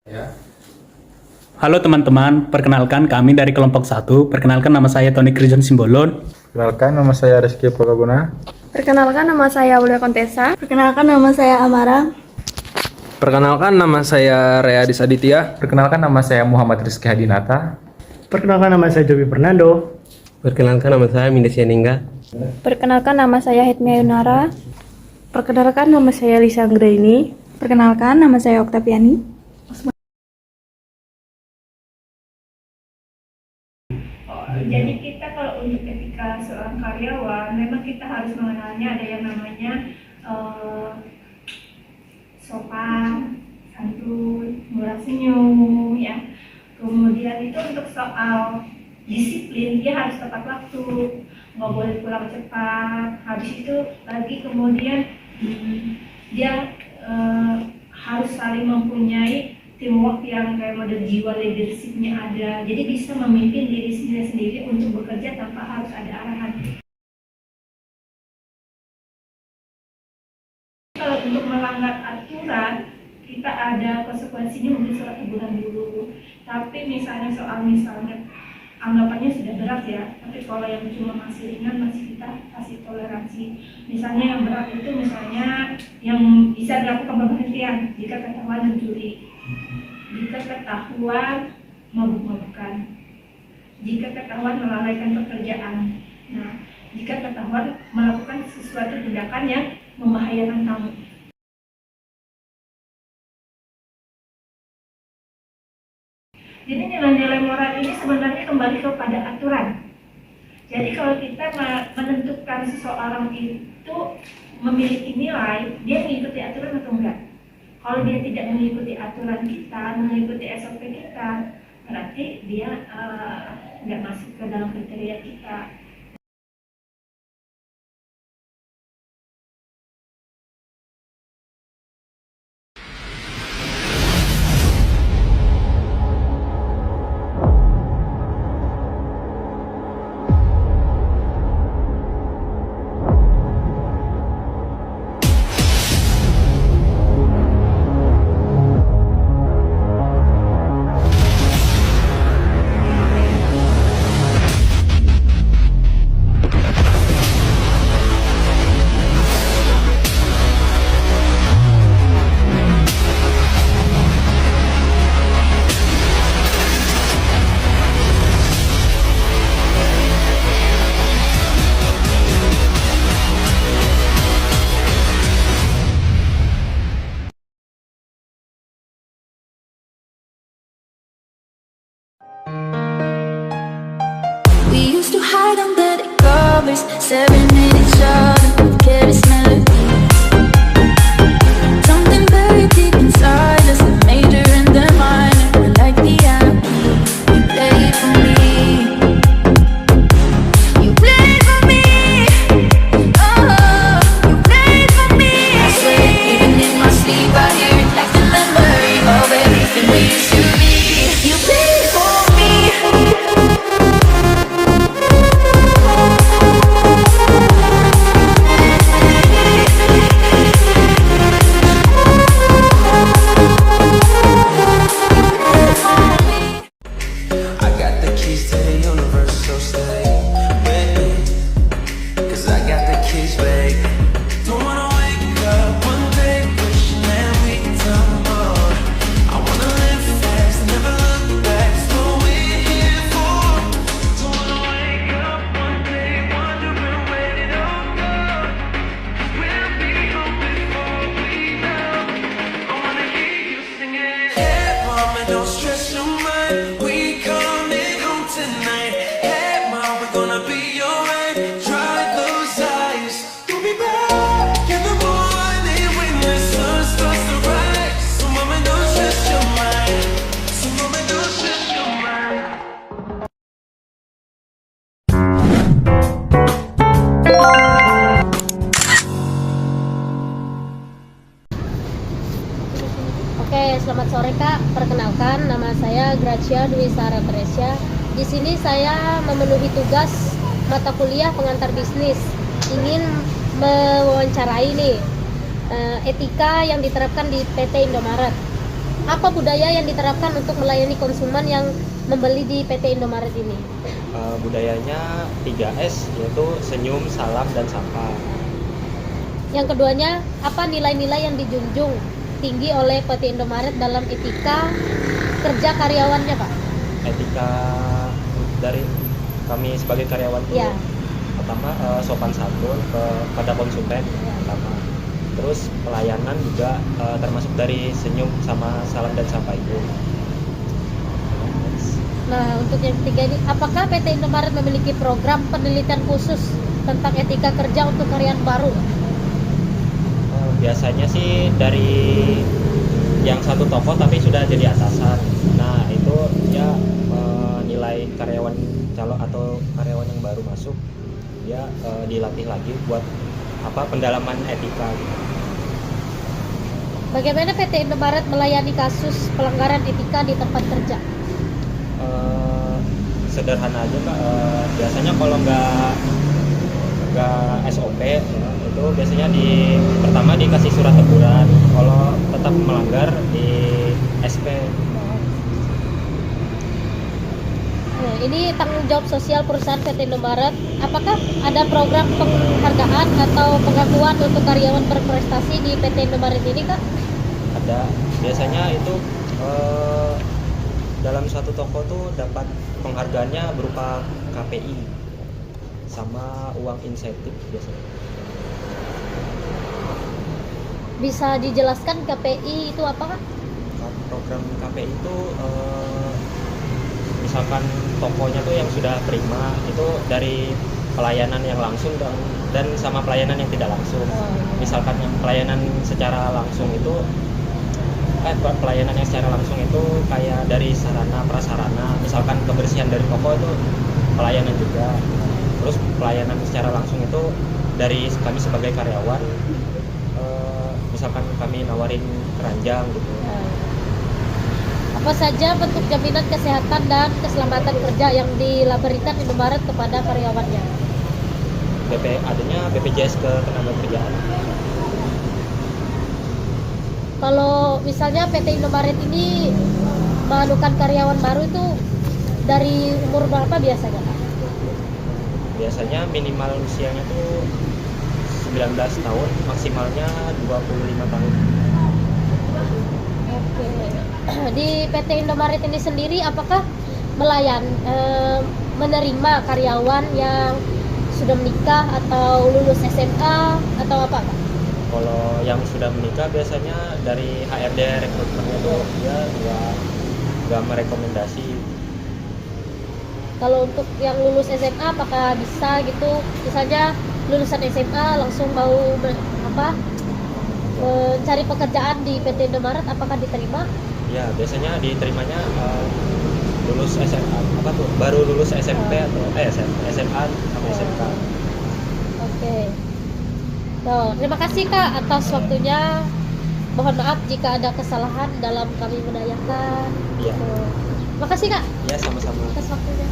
Ya. Halo teman-teman, perkenalkan kami dari kelompok 1. Perkenalkan nama saya Tony Kristian Simbolon. Perkenalkan nama saya Rizky Purwaguna. Perkenalkan nama saya Aulia Kontesa. Perkenalkan nama saya Amara. Perkenalkan nama saya Rea Disaditya. Perkenalkan nama saya Muhammad Rizky Hadinata. Perkenalkan nama saya Joby Fernando. Perkenalkan nama saya Minda Sianinga. Perkenalkan nama saya Hitmia Yunara. Perkenalkan nama saya Lisa Anggraini. Perkenalkan nama saya Oktaviani. Jadi kita kalau untuk etika seorang karyawan, memang kita harus mengenalnya ada yang namanya sopan, santun, murah senyum, ya. Kemudian itu untuk soal disiplin, dia harus tepat waktu, nggak boleh pulang cepat. Habis itu lagi kemudian dia harus saling mempunyai teamwork yang kayak model jiwa leadership-nya ada, jadi bisa memimpin diri sendiri untuk bekerja tanpa harus ada arahan. Kalau untuk melanggar aturan, kita ada konsekuensinya, mungkin surat teguran dulu. Tapi misalnya anggapannya sudah berat ya, tapi kalau yang cuma masih ringan masih kita kasih toleransi. Misalnya yang berat itu misalnya yang bisa dilakukan pemberhentian jika ketahuan mencuri, jika ketahuan mabuk-mabukan, jika ketahuan melalaikan pekerjaan. Nah, jika ketahuan melakukan sesuatu tindakan yang membahayakan tamu. Jadi nilai-nilai moral ini sebenarnya kembali kepada aturan. Jadi kalau kita menentukan seseorang itu memiliki nilai, dia mengikuti aturan atau enggak. Kalau dia tidak mengikuti aturan kita, mengikuti SOP kita, berarti dia nggak masuk ke dalam kriteria kita. We used to hide under the covers, staring at each other with careless melody. Something very deep inside us, the major and the minor, we're like piano. You play it for me, you play it for me, oh, you play it for me. I swear, even in my sleep, I hear it like the memory of everything we used to be. You play it for me. Oke, selamat sore Kak. Perkenalkan, nama saya Gracia Dwi Sara Teresia. Di sini saya memenuhi tugas mata kuliah pengantar bisnis. Ingin mewawancarai nih etika yang diterapkan di PT Indomaret. apa budaya yang diterapkan untuk melayani konsumen yang membeli di PT Indomaret ini? Budayanya 3S, yaitu senyum, salam, dan sapa. Yang keduanya, apa nilai-nilai yang dijunjung tinggi oleh PT Indomaret dalam etika kerja karyawannya, Pak? Etika dari kami sebagai karyawan itu Ya. pertama sopan santun kepada konsumen pertama. Terus pelayanan juga termasuk dari senyum sama salam dan sapa itu. Nah, untuk yang ketiga ini, apakah PT Indomaret memiliki program penelitian khusus tentang etika kerja untuk karyawan baru? Biasanya sih dari yang satu toko tapi sudah jadi atasan. Nah itu ya nilai karyawan calon atau karyawan yang baru masuk ya dilatih lagi buat pendalaman etika gitu. Bagaimana PT Indomaret melayani kasus pelanggaran etika di tempat kerja? Sederhana aja Kak, biasanya kalau nggak SOP ya, itu biasanya pertama dikasih surat teguran, kalau tetap melanggar di SP. Nah, ini tanggung jawab sosial perusahaan PT Indomaret. Apakah ada program penghargaan atau pengakuan untuk karyawan berprestasi di PT Indomaret ini, Kak? Ada, biasanya itu dalam satu toko tuh dapat penghargaannya berupa KPI sama uang insentif biasanya. Bisa dijelaskan KPI itu apa, Kak? Program KPI itu misalkan tokonya tuh yang sudah prima itu dari pelayanan yang langsung dan sama pelayanan yang tidak langsung. Misalkan yang pelayanan secara langsung itu pelayanan yang secara langsung itu kayak dari sarana prasarana, misalkan kebersihan dari toko itu pelayanan juga. Terus pelayanan secara langsung itu dari kami sebagai karyawan, misalkan kami nawarin keranjang gitu. Apa saja bentuk jaminan kesehatan dan keselamatan kerja yang diberikan Indomaret kepada karyawannya? Adanya BPJS Ketenagakerjaan. Kalau misalnya PT Indomaret ini menganukan karyawan baru itu dari umur berapa biasanya, Kak? Biasanya minimal usianya tuh 19 tahun, maksimalnya 25 tahun. Oke. Di PT Indomaret ini sendiri apakah menerima karyawan yang sudah menikah atau lulus SMA atau apa, Kak? Kalau yang sudah menikah biasanya dari HRD rekrutmennya tuh dia nggak merekomendasi. Kalau untuk yang lulus SMA apakah bisa gitu? Misalnya lulusan SMA langsung mau mencari pekerjaan di PT Indomaret, apakah diterima? Ya biasanya diterimanya lulus SMA baru lulus SMP atau SMA sama SMK. Oke. Terima kasih Kak atas waktunya. Mohon maaf jika ada kesalahan dalam kami menanyakan. Iya. Terima kasih Kak Ya sama-sama. atas waktunya.